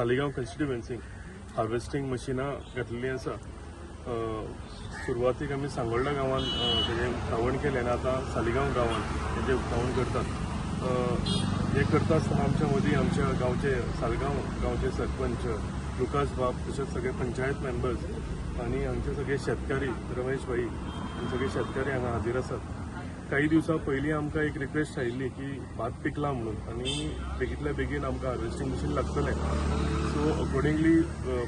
Saligao कॉन्स्टिट्युएन्सीक harvesting मशिनां घातलेलीं आसा। सुरवातीक आमी सांगोळडा गांवांत तेजें उक्तावण केलें आनी आतां सालिगांव गांवांत तेजें उक्तावण करतात। हें करता आसतना आमच्या मदीं आमच्या गांवचे सालगांव गांवचे सरपंच लुकास बाब तशेंच सगळे पंचायत मेंबर्स आनी हांगचे सगळे शेतकारी रमेश भाई आनी सगळे शेतकारी हांगा हाजीर आसात। काही दिवसां पयलीं आमकां एक रिक्वेस्ट आयिल्ली की भात पिकला म्हणून आनी बेगींतल्या बेगीन आमकां हार्वेस्टिंग मशीन लागतलें। सो अकॉर्डिंगली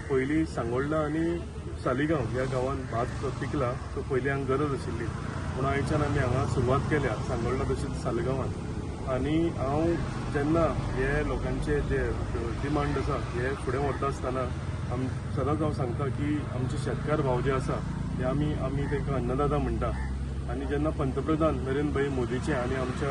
पयलीं सांगोळडा आनी सालिगांव ह्या गांवांत भात पिकला सो पयलीं हांगा गरज आशिल्ली पूण आयच्यान आमी हांगा सुरवात केल्या सांगोळडा तशेंच सालिगांवांत। आनी हांव जेन्ना हे लोकांचे जे डिमांड आसा हे फुडें व्हरता आसतना सदांच हांव सांगता की आमचे शेतकार भाव जे आसा ते आमी तांकां अन्नदाता म्हणटा। आनी जेन्ना पंतप्रधान नरेंद्र भाई मोदीचे आनी आमच्या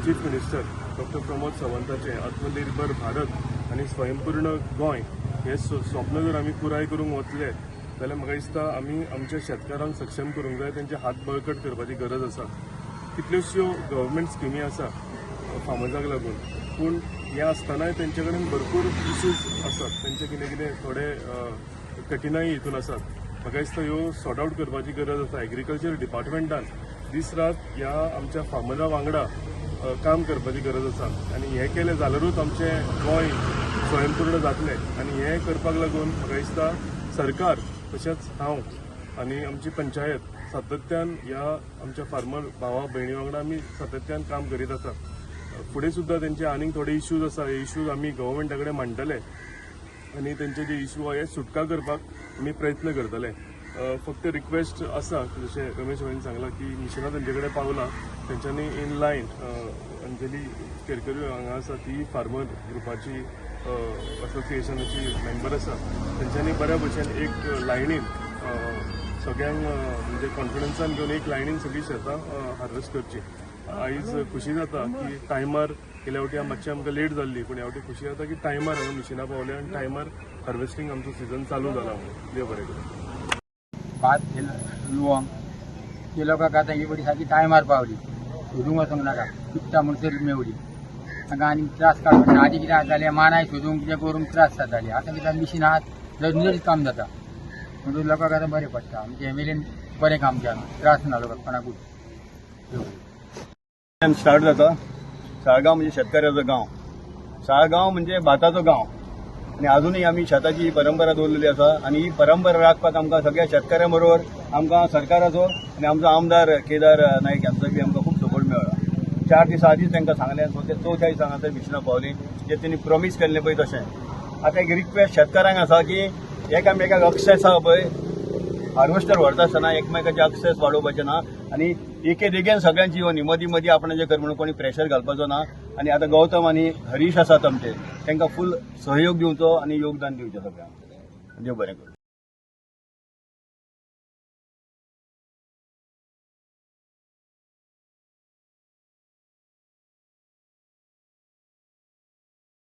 चीफ मिनिस्टर डॉक्टर प्रमोद सावंताचे आत्मनिर्भर भारत आनी स्वयंपूर्ण गोंय हे स्वप्न जर आमी पुराय करूंक वतले जाल्यार म्हाका दिसता आमी आमच्या शेतकारांक सक्षम करूंक जाय, तेंचे हात बळकट करपाची गरज आसा। कितल्योश्यो गव्हर्मेंट स्किमी आसा फार्मर्साक लागून पूण हें आसतनाय तेंचे कडेन भरपूर इश्यूज आसात, तेंचे कितें कितें थोडे कठिनाई हितून आसात। म्हाका दिसता ह्यो सॉर्ट आउट करपाची गरज आसा। एग्रीकल्चर डिपार्टमेंटान दीस रात ह्या आमच्या फार्मरा वांगडा काम करपाची गरज आसा आनी हें केलें जाल्यारूच आमचें गोंय स्वयंपूर्ण जातलें। आनी हें करपाक लागून म्हाका दिसता सरकार तशेंच हांव आनी आमची पंचायत सातत्यान ह्या आमच्या फार्मर भावा भयणी वांगडा आमी सातत्यान काम करीत आसा। फुडें सुद्दां तेंचे आनीक थोडे इश्यूज आसा, हे इश्यूज आमी गव्हर्मेंटा कडेन मांडटले आनी तेंचे जे इश्यू आहा हे सुटका करपाक आमी प्रयत्न करतले। फक्त रिक्वेस्ट आसा जशें रमेश भाईन सांगलां की मिशनां तेंचे कडेन पावलां, तेंच्यांनी इन लायन अंजली केरकर हांगा आसा ती फार्मर ग्रुपाची असोसिएशनाची मेंबर आसा, तेंच्यांनी बऱ्या भशेन एक लायनीन सगळ्यांक म्हणजे कॉन्फिडन्सान घेवन एक लायनीन सगळीं शेतां हार्वेस्ट करची। आयज खुशी जाता की टायमार गेल्या फावटी मातशी आमकां लेट जाल्ली पूण ह्या फावटी खुशी जाता की टायमार हांगा मिशिनां पावल्या आनी टायमार हार्वेस्टिंग आमचो सिजन चालू जाला म्हणून। देव बरें करूं। भात लुवंक ते लोकांक आतां ही बडी सारकी टायमार पावली, सोदूंक वचूंक नाका, पिकता म्हण तर मेवली। तांकां आनी त्रास काडपाक आदी कितें जातालें मानाय सोदूंक कितें करूंक त्रास जाताले, आतां कितें मिशीन आहात लगेच काम जाता म्हणून लोकांक आतां बरें पडटा। आमचे एमएलएन बरें काम केलां, त्रास ना लोकांक कोणाकूच। स्टार्ट जाता साळगांव म्हणजे शेतकऱ्याचो गांव, साळगांव म्हणजे भाताचो गांव आनी अजूनय आमी शेताची परंपरा दवरलेली आसा आनी ही परंपरा राखपाक आमकां सगळ्या शेतकऱ्यां बरोबर आमकां सरकाराचो आनी आमचो आमदार केदार नायक यांचो बी आमकां खूब सपोर्ट मेळ्ळा। 4 दिसां आदींच तांकां सांगलें सो ते 44 दिसांक मिशनां पावलीं जे तेणी प्रॉमीस केल्लें पळय तशें। आतां एक रिक्वेस्ट शेतकारांक आसा की एकामेकाक एक्सेस आहा पळय हार्वेस्टर व्हरता आसतना एकमेकाचे एक्सेस वाडोवपाचें ना आनी एके देगेन सगळ्यांची येवनी मदीं मदीं आपणाचें कर म्हणून कोणी प्रेशर घालपाचो ना। आनी आतां गौतम आनी हरीश आसात आमचे, तांकां फूल सहयोग दिवचो आनी योगदान दिवचें सगळ्यांक। देव बरें करूं।